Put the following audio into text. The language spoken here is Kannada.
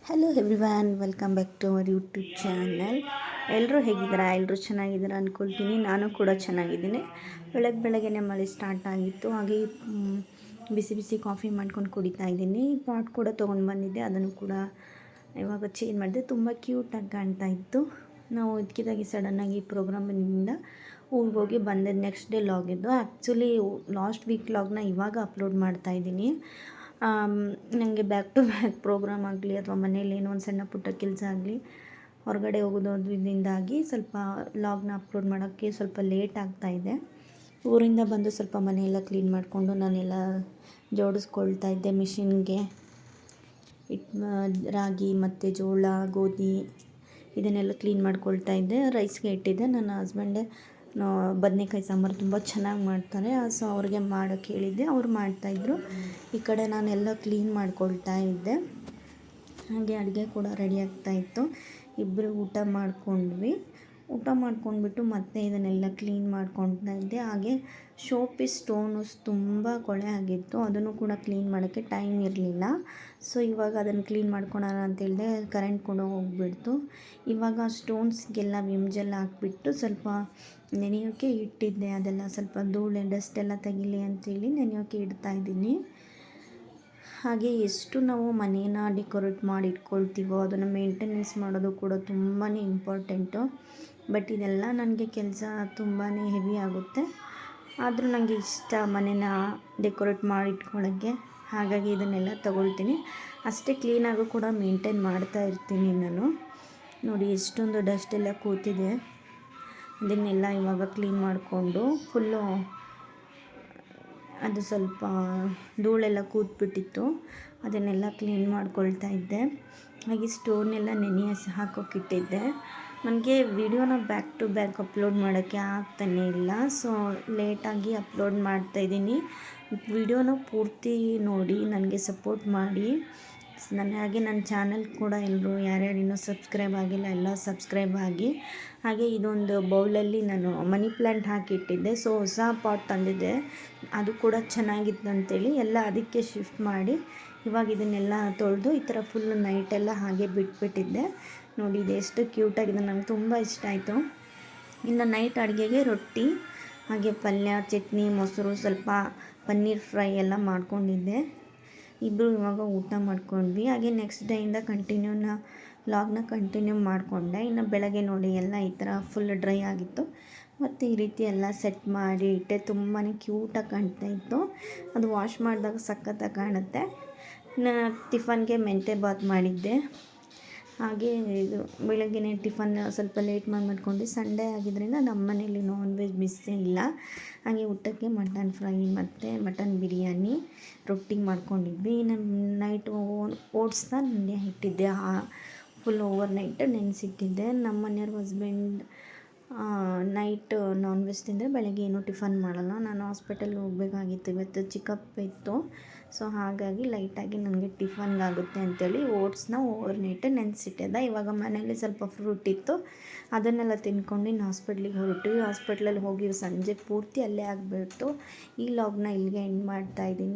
Hello everyone, welcome back to our YouTube channel. ಎಲ್ಲರೂ ಹೇಗಿದ್ದೀರಾ? ಎಲ್ಲರೂ ಚೆನ್ನಾಗಿದ್ದೀರಾ ಅಂದ್ಕೊಳ್ತೀನಿ. ನಾನು ಕೂಡ ಚೆನ್ನಾಗಿದ್ದೀನಿ. ಬೆಳಗ್ಗೆನೇ ಮಳೆ ಸ್ಟಾರ್ಟ್ ಆಗಿತ್ತು. ಹಾಗೆ ಬಿಸಿ ಬಿಸಿ ಕಾಫಿ ಮಾಡ್ಕೊಂಡು ಕುಡಿತಾ ಇದ್ದೀನಿ. ಪಾಟ್ ಕೂಡ ತೊಗೊಂಡು ಬಂದಿದ್ದೆ, ಅದನ್ನು ಕೂಡ ಇವಾಗ ಚೇಂಜ್ ಮಾಡಿದೆ. ತುಂಬ ಕ್ಯೂಟಾಗಿ ಕಾಣ್ತಾ ಇತ್ತು. ನಾವು ಇದಕ್ಕಿದ್ದಾಗಿ ಸಡನ್ನಾಗಿ ಪ್ರೋಗ್ರಾಮಿನಿಂದ ಊರಿಗೆ ಹೋಗಿ ಬಂದಿದ್ದು ನೆಕ್ಸ್ಟ್ ಡೇ ಲಾಗ್ ಇದ್ದು. ಆ್ಯಕ್ಚುಲಿ ಲಾಸ್ಟ್ ವೀಕ್ ಲಾಗ್ನ ಇವಾಗ ಅಪ್ಲೋಡ್ ಮಾಡ್ತಾಯಿದ್ದೀನಿ. ನನಗೆ ಬ್ಯಾಕ್ ಟು ಬ್ಯಾಕ್ ಪ್ರೋಗ್ರಾಮ್ ಆಗಲಿ ಅಥವಾ ಮನೇಲಿ ಏನೋ ಒಂದು ಸಣ್ಣ ಪುಟ್ಟ ಕೆಲಸ ಆಗಲಿ ಹೊರಗಡೆ ಹೋಗೋದು ಇದರಿಂದಾಗಿ ಸ್ವಲ್ಪ ಲಾಗ್ನ ಅಪ್ಲೋಡ್ ಮಾಡೋಕ್ಕೆ ಸ್ವಲ್ಪ ಲೇಟ್ ಆಗ್ತಾಯಿದೆ. ಊರಿಂದ ಬಂದು ಸ್ವಲ್ಪ ಮನೆಯೆಲ್ಲ ಕ್ಲೀನ್ ಮಾಡಿಕೊಂಡು ನಾನೆಲ್ಲ ಜೋಡಿಸ್ಕೊಳ್ತಾ ಇದ್ದೆ. ಮಿಷಿನ್ಗೆ ರಾಗಿ ಮತ್ತು ಜೋಳ, ಗೋಧಿ ಇದನ್ನೆಲ್ಲ ಕ್ಲೀನ್ ಮಾಡ್ಕೊಳ್ತಾ ಇದ್ದೆ. ರೈಸ್ಗೆ ಇಟ್ಟಿದ್ದೆ. ನನ್ನ ಹಸ್ಬೆಂಡೇ ಬದನೇಕಾಯಿ ಸಾಂಬಾರು ತುಂಬ ಚೆನ್ನಾಗಿ ಮಾಡ್ತಾರೆ, ಸೊ ಅವ್ರಿಗೆ ಮಾಡೋಕ್ಕೆ ಹೇಳಿದ್ದೆ, ಅವ್ರು ಮಾಡ್ತಾಯಿದ್ರು. ಈ ಕಡೆ ನಾನೆಲ್ಲ ಕ್ಲೀನ್ ಮಾಡ್ಕೊಳ್ತಾ ಇದ್ದೆ. ಹಾಗೆ ಅಡುಗೆ ಕೂಡ ರೆಡಿ ಆಗ್ತಾಯಿತ್ತು. ಇಬ್ಬರು ಊಟ ಮಾಡ್ಕೊಂಡ್ಬಿಟ್ಟು ಮತ್ತೆ ಇದನ್ನೆಲ್ಲ ಕ್ಲೀನ್ ಮಾಡ್ಕೊಳ್ತಾ ಇದ್ದೆ. ಹಾಗೆ ಶೋ ಪೀಸ್ ಸ್ಟೋನ್ಸ್ ತುಂಬ ಕೊಳೆ ಆಗಿತ್ತು, ಅದನ್ನು ಕೂಡ ಕ್ಲೀನ್ ಮಾಡೋಕ್ಕೆ ಟೈಮ್ ಇರಲಿಲ್ಲ. ಸೊ ಇವಾಗ ಅದನ್ನು ಕ್ಲೀನ್ ಮಾಡ್ಕೊಳೋಣ ಅಂತೇಳಿದೆ. ಕರೆಂಟ್ ಕೂಡ ಹೋಗ್ಬಿಡ್ತು. ಇವಾಗ ಸ್ಟೋನ್ಸ್ಗೆಲ್ಲ ವಿಮ್ ಜೆಲ್ ಹಾಕ್ಬಿಟ್ಟು ಸ್ವಲ್ಪ ನೆನೆಯೋಕ್ಕೆ ಇಟ್ಟಿದ್ದೆ. ಅದೆಲ್ಲ ಸ್ವಲ್ಪ ಧೂಳು ಡಸ್ಟ್ ಎಲ್ಲ ತೆಗಿಲಿ ಅಂತೇಳಿ ನೆನೆಯೋಕ್ಕೆ ಇಡ್ತಾಯಿದ್ದೀನಿ. ಹಾಗೆ ಎಷ್ಟು ನಾವು ಮನೇನ ಡೆಕೋರೇಟ್ ಮಾಡಿ ಇಟ್ಕೊಳ್ತೀವೋ ಅದನ್ನು ಮೇಂಟೆನೆನ್ಸ್ ಮಾಡೋದು ಕೂಡ ತುಂಬಾ ಇಂಪಾರ್ಟೆಂಟು. ಬಟ್ ಇದೆಲ್ಲ ನನಗೆ ಕೆಲಸ ತುಂಬಾ ಹೆವಿ ಆಗುತ್ತೆ. ಆದರೂ ನನಗೆ ಇಷ್ಟ ಮನೇನ ಡೆಕೋರೇಟ್ ಮಾಡಿ ಇಟ್ಕೊಳ್ಳೋಕ್ಕೆ. ಹಾಗಾಗಿ ಇದನ್ನೆಲ್ಲ ತಗೊಳ್ತೀನಿ. ಅಷ್ಟೇ ಕ್ಲೀನಾಗೂ ಕೂಡ ಮೇಂಟೈನ್ ಮಾಡ್ತಾ ಇರ್ತೀನಿ ನಾನು. ನೋಡಿ ಎಷ್ಟೊಂದು ಡಸ್ಟ್ ಎಲ್ಲ ಕೂತಿದೆ. ಅದನ್ನೆಲ್ಲ ಇವಾಗ ಕ್ಲೀನ್ ಮಾಡಿಕೊಂಡು ಫುಲ್ಲು ಅದು ಸ್ವಲ್ಪ ಧೂಳೆಲ್ಲ ಕೂತ್ಬಿಟ್ಟಿತ್ತು, ಅದನ್ನೆಲ್ಲ ಕ್ಲೀನ್ ಮಾಡ್ಕೊಳ್ತಾ ಇದ್ದೆ. ಹಾಗೆ ಸ್ಟೋನೆಲ್ಲ ಹಾಕೋಕ್ಕಿಟ್ಟಿದ್ದೆ. ನನಗೆ ವಿಡಿಯೋನ ಬ್ಯಾಕ್ ಟು ಬ್ಯಾಕ್ ಅಪ್ಲೋಡ್ ಮಾಡೋಕ್ಕೆ ಆಗ್ತಾನೇ ಇಲ್ಲ, ಸೊ ಲೇಟಾಗಿ ಅಪ್ಲೋಡ್ ಮಾಡ್ತಾಯಿದ್ದೀನಿ. ವಿಡಿಯೋನ ಪೂರ್ತಿ ನೋಡಿ ನನಗೆ ಸಪೋರ್ಟ್ ಮಾಡಿ. ಹಾಗೆ ನನ್ನ ಚಾನಲ್ ಕೂಡ ಎಲ್ಲರೂ ಯಾರ್ಯಾರು ಇನ್ನೂ ಸಬ್ಸ್ಕ್ರೈಬ್ ಆಗಿಲ್ಲ ಎಲ್ಲ ಸಬ್ಸ್ಕ್ರೈಬ್ ಆಗಿ. ಹಾಗೆ ಇದೊಂದು ಬೌಲಲ್ಲಿ ನಾನು ಮನಿ ಪ್ಲ್ಯಾಂಟ್ ಹಾಕಿಟ್ಟಿದ್ದೆ. ಸೊ ಹೊಸ ಪಾಟ್ ತಂದಿದ್ದೆ, ಅದು ಕೂಡ ಚೆನ್ನಾಗಿತ್ತು ಅಂತೇಳಿ ಎಲ್ಲ ಅದಕ್ಕೆ ಶಿಫ್ಟ್ ಮಾಡಿ ಇವಾಗ ಇದನ್ನೆಲ್ಲ ತೊಳೆದು ಈ ಥರ ಫುಲ್ ನೈಟೆಲ್ಲ ಹಾಗೆ ಬಿಟ್ಬಿಟ್ಟಿದ್ದೆ. ನೋಡಿ ಇದು ಎಷ್ಟು ಕ್ಯೂಟಾಗಿದೆ, ನನಗೆ ತುಂಬ ಇಷ್ಟ ಆಯಿತು. ಇನ್ನು ನೈಟ್ ಅಡುಗೆಗೆ ರೊಟ್ಟಿ ಹಾಗೆ ಪಲ್ಯ, ಚಟ್ನಿ, ಮೊಸರು, ಸ್ವಲ್ಪ ಪನ್ನೀರ್ ಫ್ರೈ ಎಲ್ಲ ಮಾಡ್ಕೊಂಡಿದ್ದೆ. ಇಬ್ಬರು ಇವಾಗ ಊಟ ಮಾಡ್ಕೊಂಡ್ವಿ. ಹಾಗೆ ನೆಕ್ಸ್ಟ್ ಡೇಯಿಂದ ಲಾಗ್ನ ಕಂಟಿನ್ಯೂ ಮಾಡಿಕೊಂಡೆ. ಇನ್ನು ಬೆಳಗ್ಗೆ ನೋಡಿ ಎಲ್ಲ ಈ ಥರ ಫುಲ್ ಡ್ರೈ ಆಗಿತ್ತು. ಮತ್ತು ಈ ರೀತಿ ಎಲ್ಲ ಸೆಟ್ ಮಾಡಿ ಇಟ್ಟೆ. ತುಂಬಾ ಕ್ಯೂಟಾಗಿ ಕಾಣ್ತಾಯಿತ್ತು. ಅದು ವಾಶ್ ಮಾಡಿದಾಗ ಸಖತ್ತಾಗಿ ಕಾಣುತ್ತೆ. ಟಿಫನ್ಗೆ ಮೆಂತ್ಯ ಬಾತ್ ಮಾಡಿದ್ದೆ. ಹಾಗೆ ಇದು ಬೆಳಗ್ಗೆನೇ ಟಿಫನ್ ಸ್ವಲ್ಪ ಲೇಟ್ ಮಾಡ್ಕೊಂಡೆ. ಸಂಡೇ ಆಗಿದ್ದರಿಂದ ನಮ್ಮ ಮನೇಲಿ ನಾನ್ ವೆಜ್ ಮಿಸ್ಸೇ ಇಲ್ಲ. ಹಾಗೆ ಊಟಕ್ಕೆ ಮಟನ್ ಫ್ರೈ ಮತ್ತು ಮಟನ್ ಬಿರಿಯಾನಿ, ರೊಟ್ಟಿ ಮಾಡ್ಕೊಂಡಿದ್ವಿ. ನೈಟ್ ಓಟ್ಸ್ನ ನೆನೆ ಇಟ್ಟಿದ್ದೆ, ಫುಲ್ ಓವರ್ ನೈಟ್ ನೆನೆಸಿಟ್ಟಿದ್ದೆ. ನಮ್ಮ ಮನೆಯವ್ರ ಹಸ್ಬೆಂಡ್ ನೈಟ್ ನಾನ್ ವೆಜ್ ತಿಂದರೆ ಬೆಳಗ್ಗೆ ಏನೂ ಟಿಫನ್ ಮಾಡಲ್ಲ. ನಾನು ಹಾಸ್ಪಿಟಲ್ಗೆ ಹೋಗಬೇಕಾಗಿತ್ತು, ಇವತ್ತು ಚೆಕಪ್ ಇತ್ತು. ಸೊ ಹಾಗಾಗಿ ಲೈಟಾಗಿ ನನಗೆ ಟಿಫನ್ಗಾಗುತ್ತೆ ಅಂತೇಳಿ ಓಟ್ಸ್ನ ಓವರ್ ನೈಟ್ ನೆನೆಸಿಟ್ಟಿದ್ದೆ. ಇವಾಗ ಮನೇಲಿ ಸ್ವಲ್ಪ ಫ್ರೂಟ್ ಇತ್ತು, ಅದನ್ನೆಲ್ಲ ತಿನ್ಕೊಂಡು ಇನ್ನು ಹಾಸ್ಪಿಟ್ಲಿಗೆ ಹೊರಟಿವಿ. ಹಾಸ್ಪಿಟ್ಲಲ್ಲಿ ಹೋಗಿ ಸಂಜೆ ಪೂರ್ತಿ ಅಲ್ಲೇ ಆಗಿಬಿಡ್ತು. ಈ ಲಾಗ್ನ ಇಲ್ಲಿಗೆ ಎಂಡ್ ಮಾಡ್ತಾಯಿದ್ದೀನಿ.